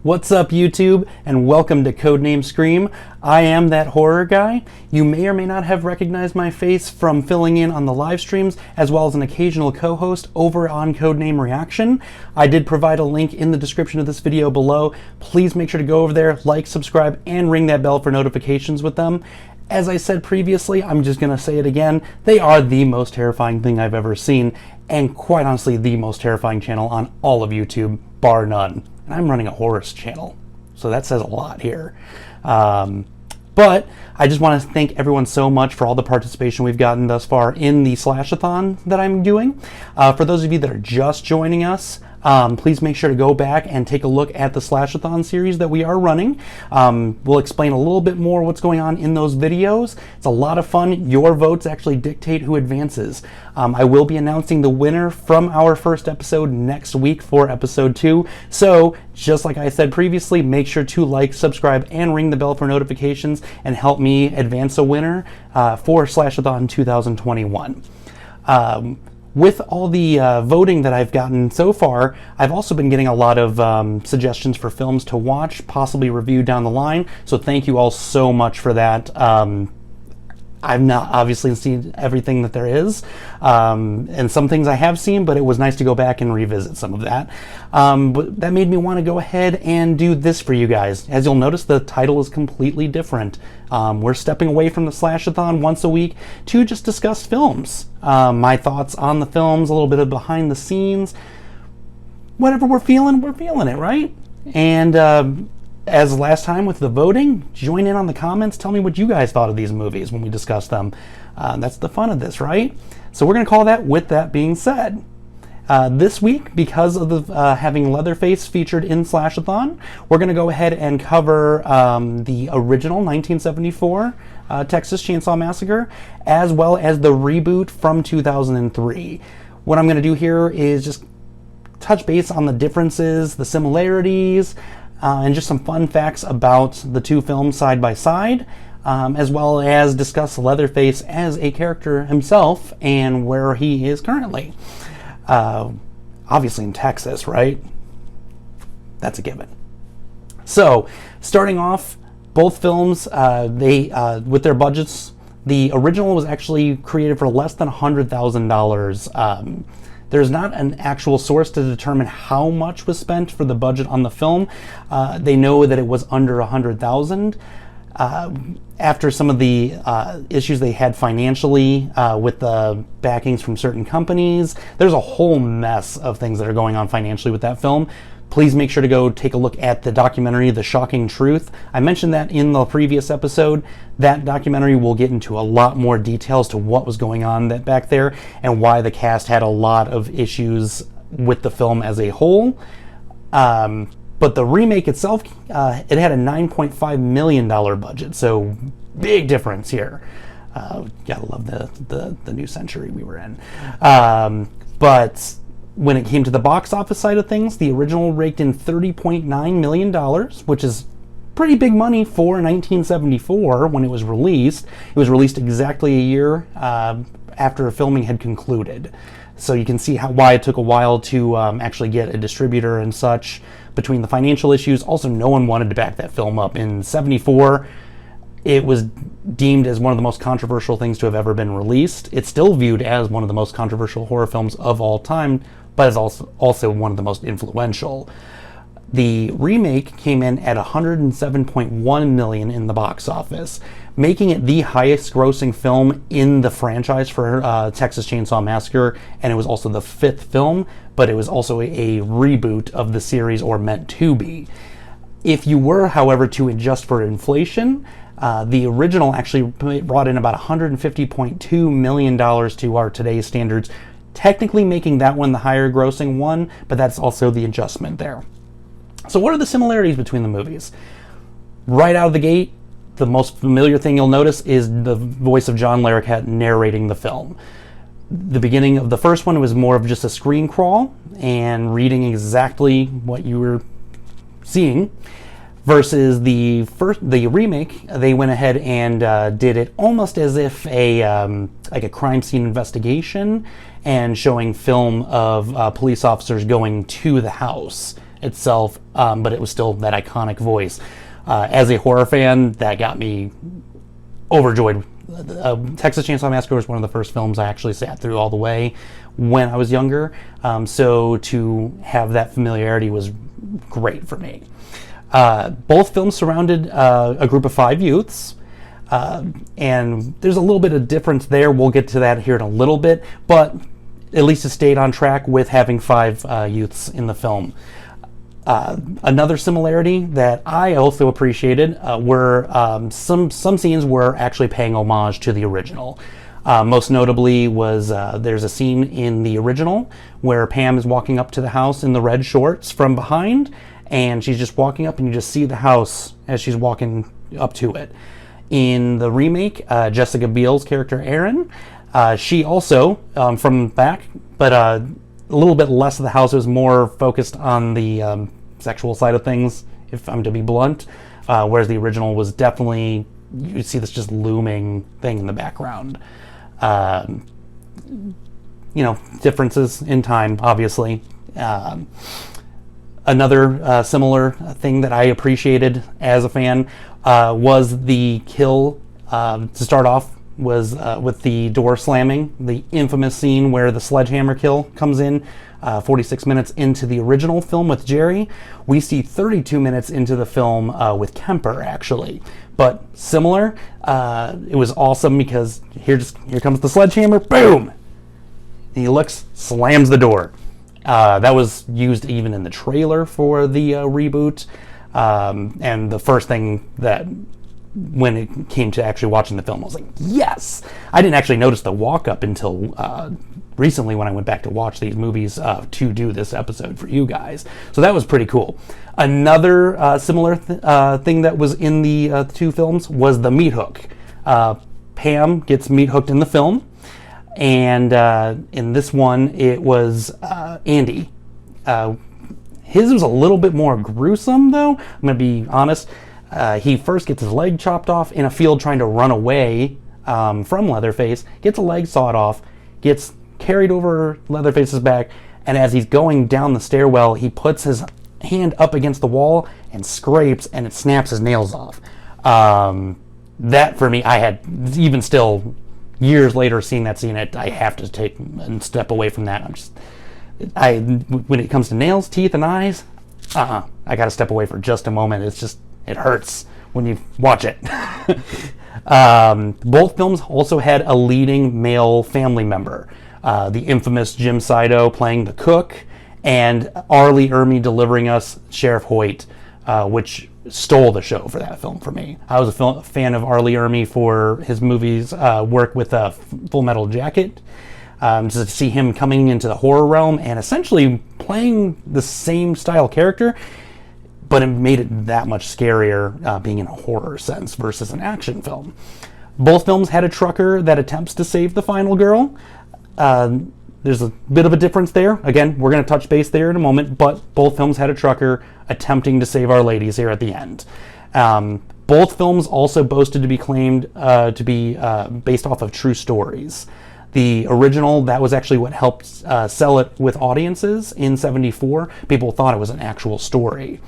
What's up, YouTube, and welcome to Codename Scream. I am that horror guy. You may or may not have recognized my face from filling in on the live streams, as well as an occasional co-host over on Codename Reaction. I did provide a link in the description of this video below. Please make sure to go over there, like, subscribe, and ring that bell for notifications with them. As I said previously, I'm just going to say it again, they are the most terrifying thing I've ever seen, and quite honestly, the most terrifying channel on all of YouTube, bar none. And I'm running a horror channel, so that says a lot here. But I just want to thank everyone so much for all the participation we've gotten thus far in the Slashathon that I'm doing. For those of you that are just joining us, please make sure to go back and take a look at the Slashathon series that we are running. We'll explain a little bit more what's going on in those videos. It's a lot of fun. Your votes actually dictate who advances. I will be announcing the winner from our first episode next week for episode 2. So, just like I said previously, make sure to like, subscribe, and ring the bell for notifications and help me advance a winner for Slashathon 2021. With all the voting that I've gotten so far, I've also been getting a lot of suggestions for films to watch, possibly review down the line, so thank you all so much for that. I've not obviously seen everything that there is, and some things I have seen, but it was nice to go back and revisit some of that. But that made me want to go ahead and do this for you guys. As you'll notice, the title is completely different. We're stepping away from the Slashathon once a week to just discuss films. My thoughts on the films, a little bit of behind the scenes. Whatever we're feeling it, right? And as last time with the voting, join in on the comments. Tell me what you guys thought of these movies when we discuss them. That's the fun of this, right? So we're going to call that With That Being Said. This week, because of the having Leatherface featured in Slashathon, we're going to go ahead and cover the original 1974 Texas Chainsaw Massacre, as well as the reboot from 2003. What I'm going to do here is just touch base on the differences, the similarities, and just some fun facts about the two films side by side, as well as discuss Leatherface as a character himself and where he is currently. Obviously in Texas, right? That's a given. So, starting off, both films, with their budgets, the original was actually created for less than $100,000. There's not an actual source to determine how much was spent for the budget on the film. They know that it was under $100,000. After some of the issues they had financially with the backings from certain companies, there's a whole mess of things that are going on financially with that film. Please make sure to go take a look at the documentary, The Shocking Truth. I mentioned that in the previous episode. That documentary will get into a lot more details to what was going on back there and why the cast had a lot of issues with the film as a whole. But the remake itself, it had a $9.5 million budget, so big difference here. Gotta love the new century we were in. But when it came to the box office side of things, the original raked in $30.9 million, which is pretty big money for 1974 when it was released. It was released exactly a year after filming had concluded. So you can see why it took a while to actually get a distributor and such between the financial issues. Also, no one wanted to back that film up. In '74, it was deemed as one of the most controversial things to have ever been released. It's still viewed as one of the most controversial horror films of all time, but is also one of the most influential. The remake came in at $107.1 million in the box office, making it the highest grossing film in the franchise for Texas Chainsaw Massacre, and it was also the 5th film, but it was also a reboot of the series, or meant to be. If you were, however, to adjust for inflation, the original actually brought in about $150.2 million to our today's standards, technically making that one the higher grossing one, but that's also the adjustment there. So what are the similarities between the movies? Right out of the gate, the most familiar thing you'll notice is the voice of John Larroquette narrating the film. The beginning of the first one was more of just a screen crawl and reading exactly what you were seeing, versus the remake. They went ahead and did it almost as if like a crime scene investigation, and showing film of police officers going to the house itself, but it was still that iconic voice. As a horror fan, that got me overjoyed. Texas Chainsaw Massacre was one of the first films I actually sat through all the way when I was younger, so to have that familiarity was great for me. Both films surrounded a group of 5 youths, and there's a little bit of difference there. We'll get to that here in a little bit, but at least it stayed on track with having 5 youths in the film. Another similarity that I also appreciated were some scenes were actually paying homage to the original. Most notably was there's a scene in the original where Pam is walking up to the house in the red shorts from behind, and she's just walking up and you just see the house as she's walking up to it. In the remake, Jessica Biel's character Erin, she also from back, but a little bit less of the house. It was more focused on the sexual side of things, if I'm to be blunt, whereas the original was definitely, you see this just looming thing in the background. Differences in time, obviously. Another similar thing that I appreciated as a fan was the kill, to start off, was with the door slamming, the infamous scene where the sledgehammer kill comes in 46 minutes into the original film with Jerry. We see 32 minutes into the film with Kemper, actually. But similar, it was awesome because here comes the sledgehammer, boom! He looks, slams the door. That was used even in the trailer for the reboot. And the first thing that, when it came to actually watching the film, I was like, yes! I didn't actually notice the walk-up until recently when I went back to watch these movies to do this episode for you guys. So that was pretty cool. Another similar thing that was in the 2 films was the meat hook. Pam gets meat hooked in the film, and in this one it was Andy. His was a little bit more gruesome, though. I'm going to be honest. He first gets his leg chopped off in a field trying to run away from Leatherface, gets a leg sawed off, gets carried over Leatherface's back, and as he's going down the stairwell, he puts his hand up against the wall and scrapes, and it snaps his nails off. That, for me, I had, even still, years later seeing that scene, I have to take and step away from that. When it comes to nails, teeth, and eyes, I gotta step away for just a moment. It hurts when you watch it. Both films also had a leading male family member. The infamous Jim Sido playing the cook, and Arlie Ermey delivering us Sheriff Hoyt, which stole the show for that film for me. I was a fan of Arlie Ermey for his movies, work with Full Metal Jacket. Just to see him coming into the horror realm and essentially playing the same style character, but it made it that much scarier being in a horror sense versus an action film. Both films had a trucker that attempts to save the final girl. There's a bit of a difference there. Again, we're going to touch base there in a moment, but both films had a trucker attempting to save our ladies here at the end. Both films also boasted to be claimed to be based off of true stories. The original, that was actually what helped sell it with audiences in '74. People thought it was an actual story.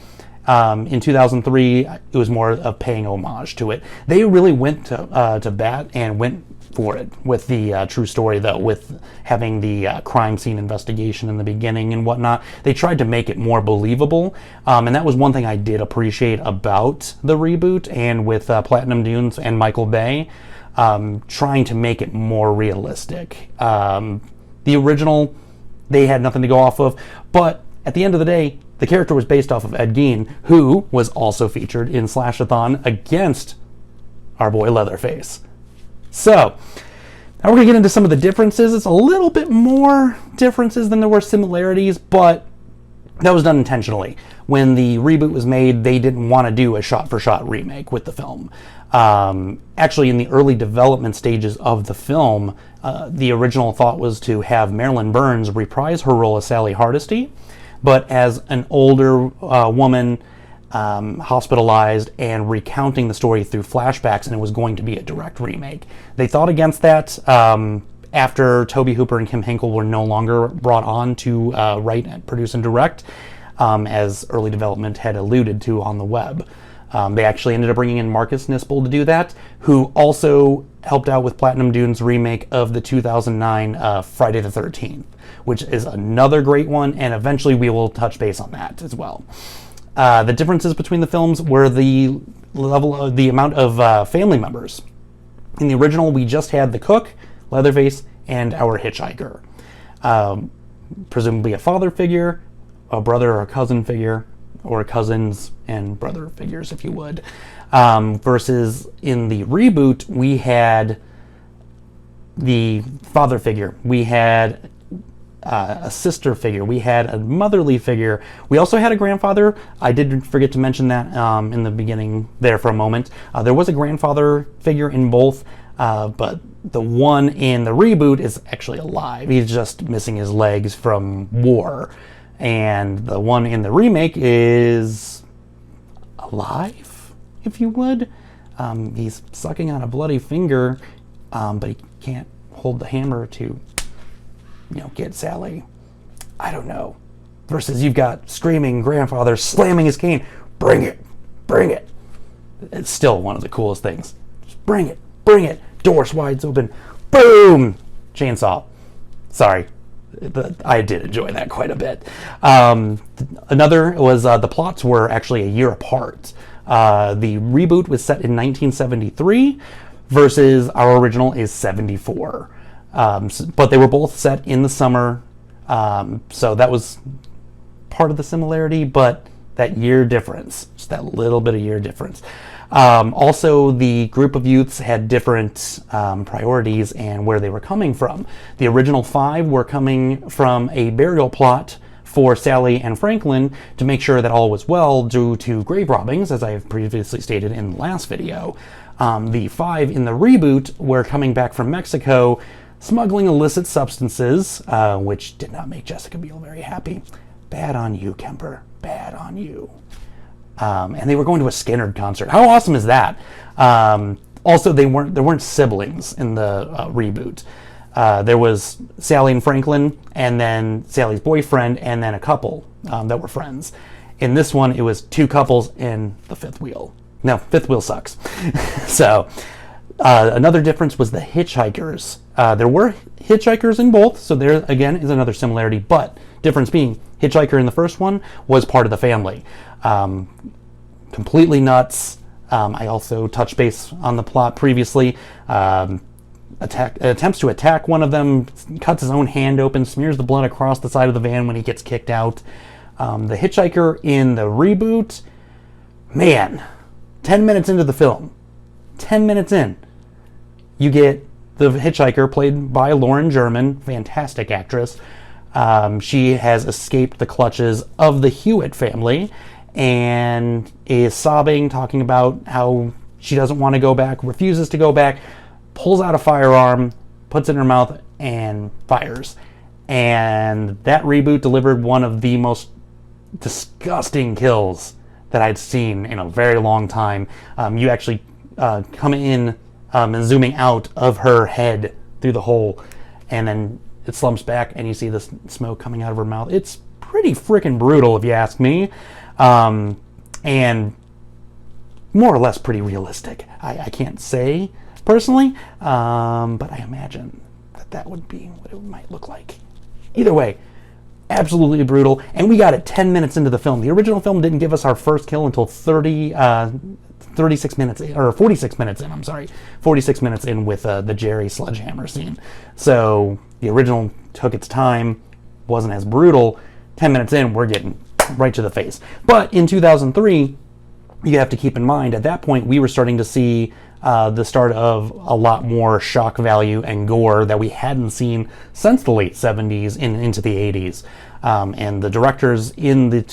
In 2003, it was more of paying homage to it. They really went to bat and went for it with the true story, though, with having the crime scene investigation in the beginning and whatnot. They tried to make it more believable, and that was one thing I did appreciate about the reboot, and with Platinum Dunes and Michael Bay, trying to make it more realistic. The original, they had nothing to go off of, but at the end of the day, the character was based off of Ed Gein, who was also featured in Slash-a-thon against our boy Leatherface. So, now we're going to get into some of the differences. It's a little bit more differences than there were similarities, but that was done intentionally. When the reboot was made, they didn't want to do a shot-for-shot remake with the film. Actually, in the early development stages of the film, the original thought was to have Marilyn Burns reprise her role as Sally Hardesty, but as an older woman, hospitalized and recounting the story through flashbacks, and it was going to be a direct remake. They thought against that after Tobe Hooper and Kim Hinkle were no longer brought on to write, produce, and direct. as early development had alluded to on the web. They actually ended up bringing in Marcus Nispel to do that, who also helped out with Platinum Dune's remake of the 2009 Friday the 13th, which is another great one, and eventually we will touch base on that as well. The differences between the films were the level of the amount of family members. In the original, we just had the cook, Leatherface, and our hitchhiker. Presumably a father figure, a brother or a cousin figure, or cousins and brother figures, if you would. Versus in the reboot, we had the father figure. We had a sister figure. We had a motherly figure. We also had a grandfather. I did forget to mention that in the beginning there for a moment. There was a grandfather figure in both, but the one in the reboot is actually alive. He's just missing his legs from war. And the one in the remake is alive, if you would. He's sucking on a bloody finger, but he can't hold the hammer to, get Sally. I don't know. Versus you've got screaming grandfather slamming his cane. Bring it, bring it. It's still one of the coolest things. Just bring it, bring it. Door slides open. Boom! Chainsaw. Sorry. I did enjoy that quite a bit. Another was the plots were actually a year apart. The reboot was set in 1973 versus our original is 74. But they were both set in the summer, so that was part of the similarity, but that year difference, just that little bit of year difference. Also, the group of youths had different priorities and where they were coming from. The original 5 were coming from a burial plot for Sally and Franklin to make sure that all was well due to grave robbings, as I have previously stated in the last video. The 5 in the reboot were coming back from Mexico, smuggling illicit substances, which did not make Jessica Biel very happy. Bad on you, Kemper. Bad on you. And they were going to a Skynyrd concert. How awesome is that? Also, there weren't siblings in the reboot. There was Sally and Franklin, and then Sally's boyfriend, and then a couple that were friends. In this one, it was 2 couples and the fifth wheel. No, fifth wheel sucks. So, another difference was the hitchhikers. There were hitchhikers in both, so there, again, is another similarity, but difference being, hitchhiker in the first one was part of the family. Completely nuts. I also touched base on the plot previously. Attempts to attack one of them, cuts his own hand open, smears the blood across the side of the van when he gets kicked out. The hitchhiker in the reboot, man, 10 minutes into the film, 10 minutes in, you get the hitchhiker played by Lauren German, fantastic actress. She has escaped the clutches of the Hewitt family and is sobbing, talking about how she doesn't want to go back, refuses to go back, pulls out a firearm, puts it in her mouth, and fires. And that reboot delivered one of the most disgusting kills that I'd seen in a very long time. You actually come in and zooming out of her head through the hole, and then it slumps back and you see the smoke coming out of her mouth. It's pretty freaking brutal, if you ask me. And more or less pretty realistic. I can't say personally, but I imagine that would be what it might look like. Either way, absolutely brutal. And we got it 10 minutes into the film. The original film didn't give us our first kill until 36 minutes in, or 46 minutes in, 46 minutes in with the Jerry sledgehammer scene. So the original took its time, wasn't as brutal. 10 minutes in, we're getting right to the face. But in 2003, you have to keep in mind, at that point, we were starting to see the start of a lot more shock value and gore that we hadn't seen since the late 70s into the 80s. And the directors in the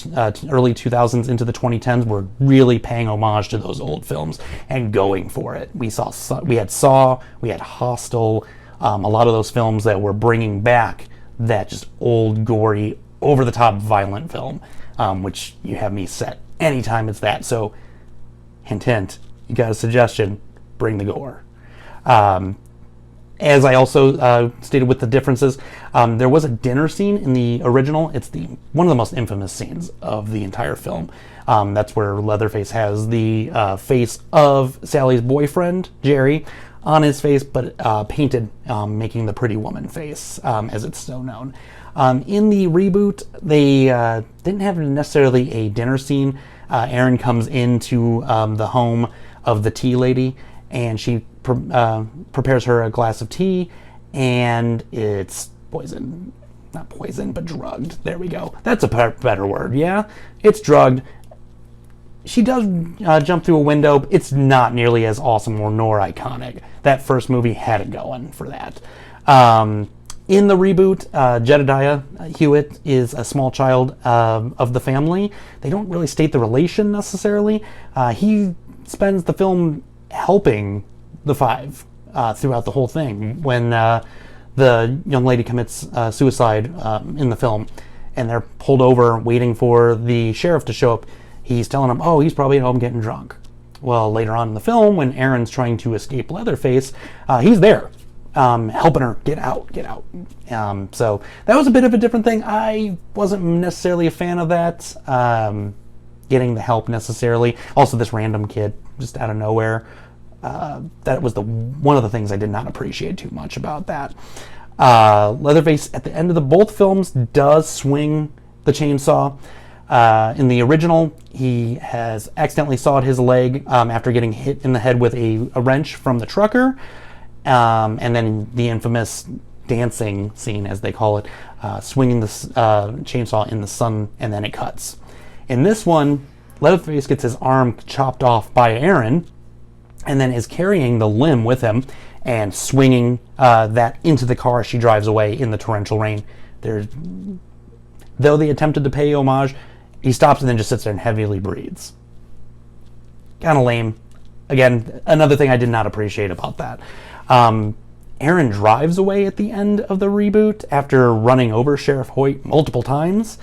early 2000s into the 2010s were really paying homage to those old films and going for it. We had Saw, we had Hostel, a lot of those films that were bringing back that just old, gory, over-the-top violent film, which you have me set anytime it's that. So, hint, hint, you got a suggestion, bring the gore. As I also stated with the differences, there was a dinner scene in the original. It's one of the most infamous scenes of the entire film. That's where Leatherface has the face of Sally's boyfriend, Jerry, on his face, but painted, making the pretty woman face, as it's so known. In the reboot, they didn't have necessarily a dinner scene. Erin comes into the home of the tea lady, and she prepares her a glass of tea, and it's poison. Not poison, but drugged. There we go. That's a better word, yeah? It's drugged. She does jump through a window. It's not nearly as awesome or nor iconic. That first movie had it going for that. In the reboot, Jedediah Hewitt is a small child of the family. They don't really state the relation necessarily. He spends the film helping the five throughout the whole thing. When the young lady commits suicide in the film, and they're pulled over waiting for the sheriff to show up, he's telling them, oh, he's probably at home getting drunk. Well, later on in the film, when Erin's trying to escape Leatherface, he's there, helping her get out. So that was a bit of a different thing. I wasn't necessarily a fan of that, getting the help necessarily. Also, this random kid just out of nowhere. That was one of the things I did not appreciate too much about that. Leatherface, at the end of both films, does swing the chainsaw. In the original, he has accidentally sawed his leg after getting hit in the head with a wrench from the trucker. And then the infamous dancing scene, as they call it, swinging the chainsaw in the sun, and then it cuts. In this one, Leatherface gets his arm chopped off by Erin, and then is carrying the limb with him and swinging that into the car as she drives away in the torrential rain. Though they attempted to pay homage, he stops and then just sits there and heavily breathes. Kind of lame. Again, another thing I did not appreciate about that. Erin drives away at the end of the reboot after running over Sheriff Hoyt multiple times,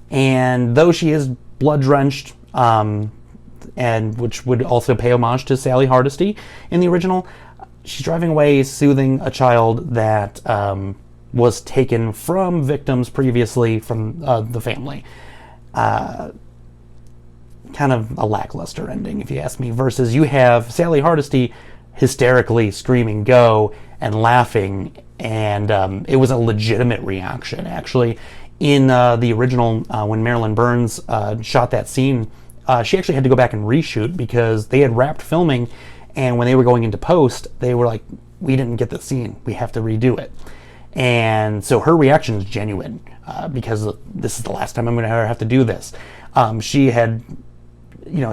and though she is blood-drenched, and which would also pay homage to Sally Hardesty in the original, she's driving away soothing a child that was taken from victims previously from the family. Kind of a lackluster ending, if you ask me, versus you have Sally Hardesty hysterically screaming "go" and laughing, and it was a legitimate reaction, actually. In the original, when Marilyn Burns shot that scene, she actually had to go back and reshoot because they had wrapped filming, and when they were going into post, they were like, we didn't get the scene, we have to redo it. And so her reaction is genuine, because this is the last time I'm going to ever have to do this. She had,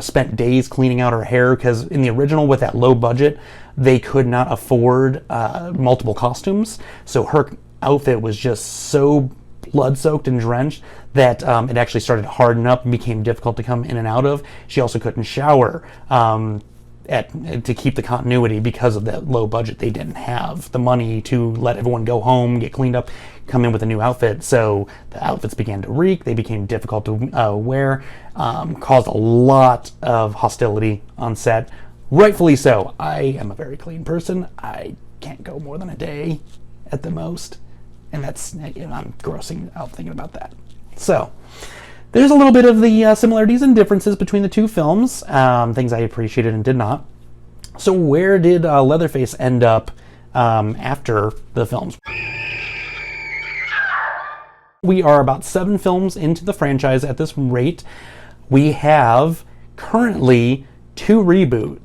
spent days cleaning out her hair, because in the original, with that low budget, they could not afford multiple costumes. So her outfit was just so blood-soaked and drenched that it actually started to harden up and became difficult to come in and out of. She also couldn't shower to keep the continuity because of that low budget. They didn't have the money to let everyone go home, get cleaned up, come in with a new outfit. So the outfits began to reek. They became difficult to wear, caused a lot of hostility on set. Rightfully so. I am a very clean person. I can't go more than a day at the most. And that's, I'm grossing out thinking about that. So there's a little bit of the similarities and differences between the two films, things I appreciated and did not. So where did Leatherface end up after the films? We are about 7 films into the franchise at this rate. We have currently 2 prequels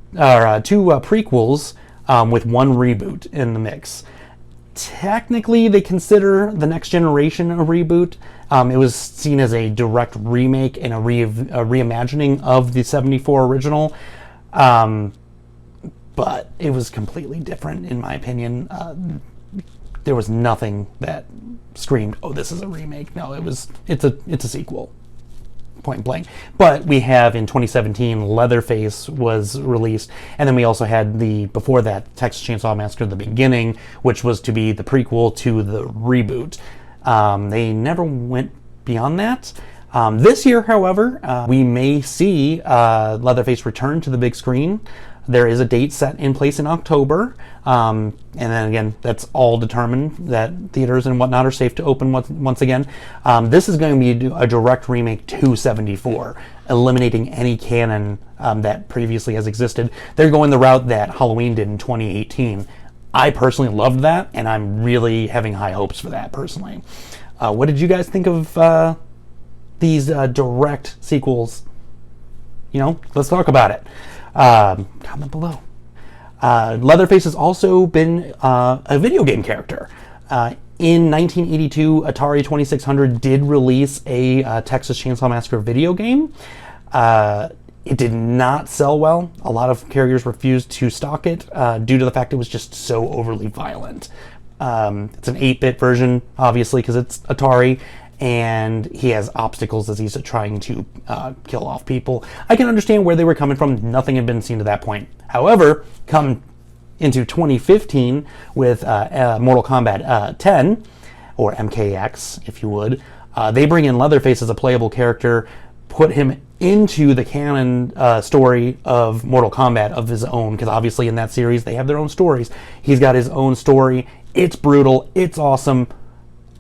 with 1 reboot in the mix. Technically, they consider The Next Generation a reboot. It was seen as a direct remake and a reimagining of the 74 original. But it was completely different, in my opinion. There was nothing that screamed, oh, this is a remake. No, it's a sequel, point blank. But we have, in 2017, Leatherface was released, and then we also had before that, Texas Chainsaw Massacre: The Beginning, which was to be the prequel to the reboot. They never went beyond that. This year, however, we may see Leatherface return to the big screen. There is a date set in place in October, and then again, that's all determined that theaters and whatnot are safe to open once again. This is going to be a direct remake to 74, eliminating any canon that previously has existed. They're going the route that Halloween did in 2018. I personally loved that, and I'm really having high hopes for that personally. What did you guys think of these direct sequels? Let's talk about it. Comment below. Leatherface has also been a video game character. In 1982, Atari 2600 did release a Texas Chainsaw Massacre video game. It did not sell well. A lot of carriers refused to stock it due to the fact it was just so overly violent. It's an 8-bit version, obviously, because it's Atari, and he has obstacles as he's trying to kill off people. I can understand where they were coming from. Nothing had been seen to that point. However, come into 2015 with Mortal Kombat 10, or MKX, if you would, they bring in Leatherface as a playable character, put him into the canon story of Mortal Kombat of his own, because obviously in that series they have their own stories. He's got his own story. It's brutal. It's awesome.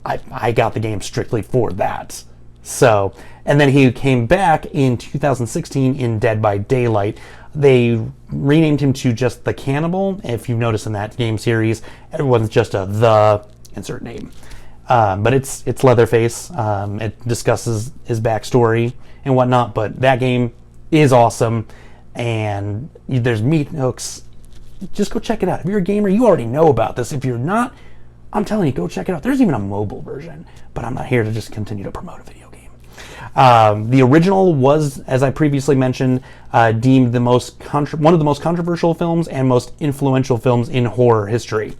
I got the game strictly for that. So, and then he came back in 2016 in Dead by Daylight. They renamed him to just the Cannibal. If you've noticed in that game series, everyone's just the insert name. But it's Leatherface. It discusses his backstory and whatnot, but that game is awesome, and there's meat hooks. Just go check it out. If you're a gamer, you already know about this. If you're not, I'm telling you, go check it out. There's even a mobile version, but I'm not here to just continue to promote a video game. The original was, as I previously mentioned, deemed one of the most controversial films and most influential films in horror history.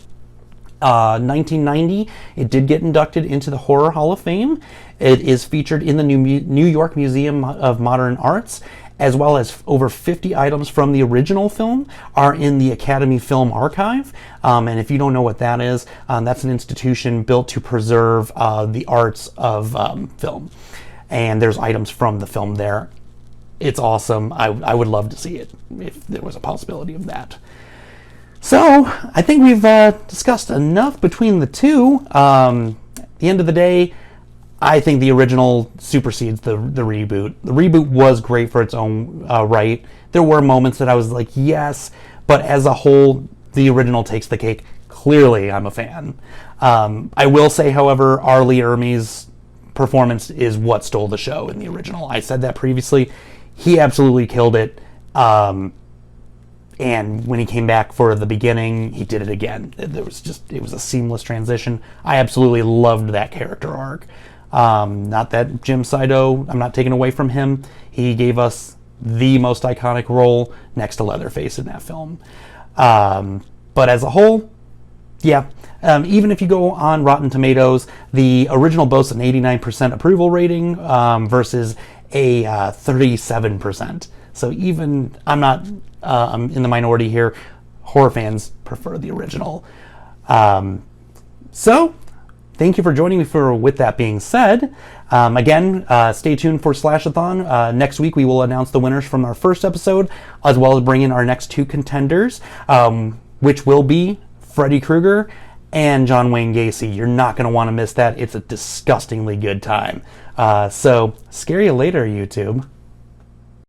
1990, it did get inducted into the Horror Hall of Fame. It is featured in the New York Museum of Modern Arts, as well as over 50 items from the original film are in the Academy Film Archive. And if you don't know what that is, that's an institution built to preserve the arts of film. And there's items from the film there. It's awesome. I would love to see it if there was a possibility of that. So, I think we've discussed enough between the two. At the end of the day, I think the original supersedes the reboot. The reboot was great for its own right. There were moments that I was like, yes, but as a whole, the original takes the cake. Clearly, I'm a fan. I will say, however, R. Lee Ermey's performance is what stole the show in the original. I said that previously. He absolutely killed it. And when he came back for the beginning, he did it again. It was a seamless transition. I absolutely loved that character arc. Not that Jim Saito, I'm not taking away from him. He gave us the most iconic role next to Leatherface in that film. But as a whole, yeah. Even if you go on Rotten Tomatoes, the original boasts an 89% approval rating versus a 37%. So even, I'm not I'm in the minority here. Horror fans prefer the original. So, thank you for joining me with that being said. Again, stay tuned for Slashathon. Next week we will announce the winners from our first episode, as well as bring in our next two contenders, which will be Freddy Krueger and John Wayne Gacy. You're not going to want to miss that. It's a disgustingly good time. So, scare you later, YouTube.